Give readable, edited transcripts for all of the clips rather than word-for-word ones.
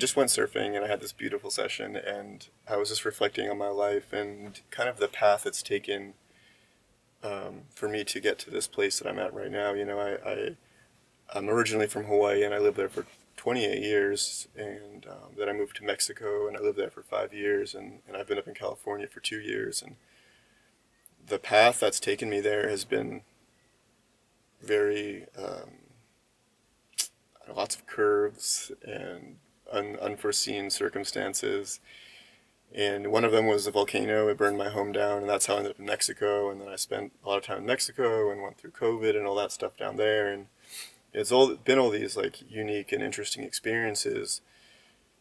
just went surfing and I had this beautiful session, and I was just reflecting on my life and kind of the path it's taken for me to get to this place that I'm at right now. I'm originally from Hawaii and I lived there for 28 years, and then I moved to Mexico and I lived there for 5 years, and I've been up in California for 2 years. And the path that's taken me there has been very lots of curves and unforeseen circumstances. And one of them was a volcano. It burned my home down, and that's how I ended up in Mexico. And then I spent a lot of time in Mexico and went through COVID and all that stuff down there. And it's all been all these like unique and interesting experiences.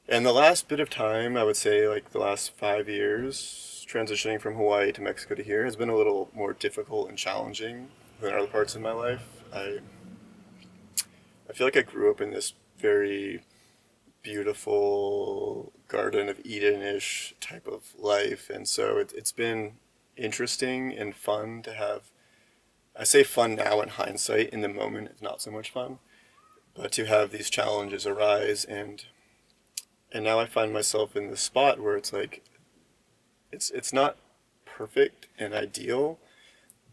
And the last bit of time, I would say like the last 5 years, transitioning from Hawaii to Mexico to here has been a little more difficult and challenging than other parts of my life. I feel like I grew up in this very beautiful Garden of Eden-ish type of life, and so it's been interesting and fun to have. I say fun now in hindsight. In the moment, it's not so much fun, but to have these challenges arise, and now I find myself in this spot where it's like it's not perfect and ideal,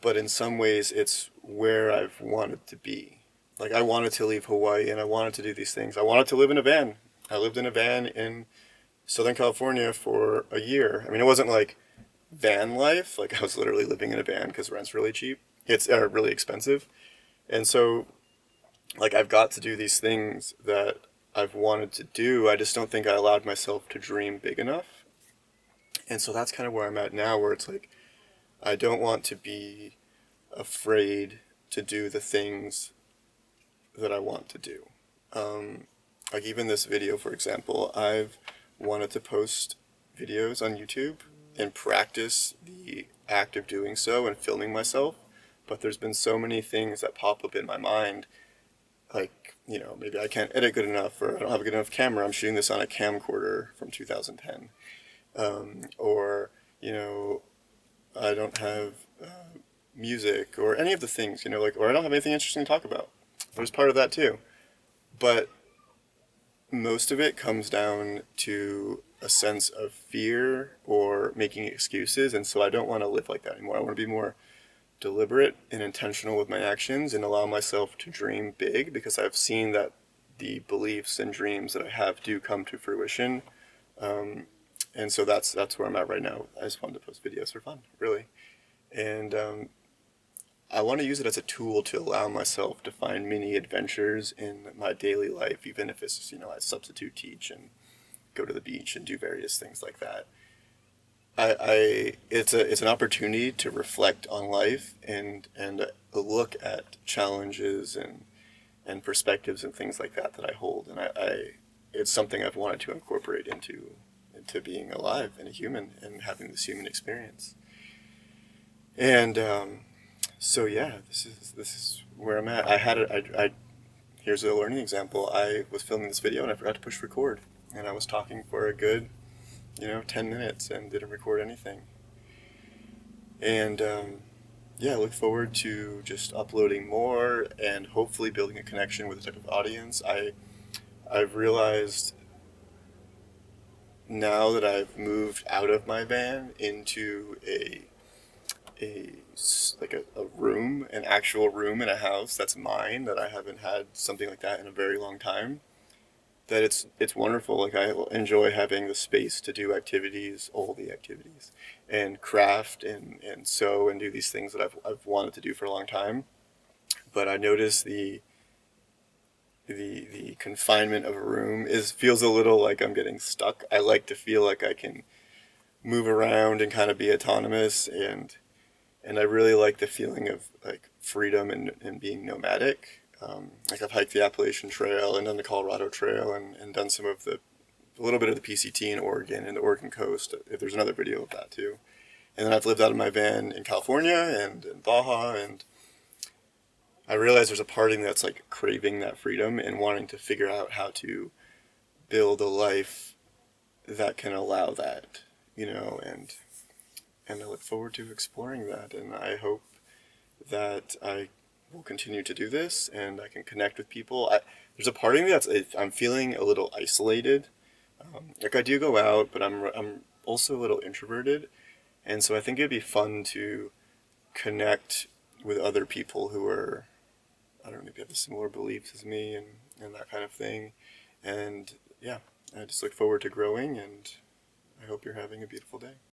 but in some ways it's where I've wanted to be. Like I wanted to leave Hawaii and I wanted to do these things. I wanted to live in a van. I lived in a van in Southern California for a year. I mean, it wasn't like van life. Like I was literally living in a van because rent's really cheap. It's really expensive. And so like I've got to do these things that I've wanted to do. I just don't think I allowed myself to dream big enough. And so that's kind of where I'm at now, where it's like I don't want to be afraid to do the things that I want to do. Like even this video, for example, I've wanted to post videos on YouTube and practice the act of doing so and filming myself, but there's been so many things that pop up in my mind, like, maybe I can't edit good enough, or I don't have a good enough camera. I'm shooting this on a camcorder from 2010. Or, I don't have music or any of the things, or I don't have anything interesting to talk about. There's part of that too. But most of it comes down to a sense of fear or making excuses, and so I don't want to live like that anymore. I want to be more deliberate and intentional with my actions and allow myself to dream big, because I've seen that the beliefs and dreams that I have do come to fruition. And so that's where I'm at right now. I just wanted to post videos for fun, really. And I want to use it as a tool to allow myself to find mini adventures in my daily life, even if it's, I substitute teach and go to the beach and do various things like that. It's an opportunity to reflect on life and look at challenges and perspectives and things like that I hold, and it's something I've wanted to incorporate into being alive and a human and having this human experience. And so yeah, this is where I'm at. Here's a learning example. I was filming this video and I forgot to push record, and I was talking for a good 10 minutes and didn't record anything. And yeah, I look forward to just uploading more and hopefully building a connection with a type of audience. I've realized now that I've moved out of my van into a like a room, an actual room in a house that's mine, that I haven't had something like that in a very long time, that it's wonderful. Like I enjoy having the space to do activities, all the activities, and craft and sew and do these things that I've wanted to do for a long time. But I notice the confinement of a room feels a little like I'm getting stuck. I like to feel like I can move around and kind of be autonomous, and I really like the feeling of like freedom and being nomadic. Like I've hiked the Appalachian Trail and done the Colorado Trail and done a little bit of the PCT in Oregon and the Oregon coast. If there's another video of that too. And then I've lived out of my van in California and in Baja, and I realize there's a part of me that's like craving that freedom and wanting to figure out how to build a life that can allow that, and I look forward to exploring that, and I hope that I will continue to do this and I can connect with people. There's a part of me I'm feeling a little isolated, Like I do go out, but I'm also a little introverted, and so I think it'd be fun to connect with other people who are, I don't know, maybe have the similar beliefs as me and that kind of thing. And yeah, I just look forward to growing, and I hope you're having a beautiful day.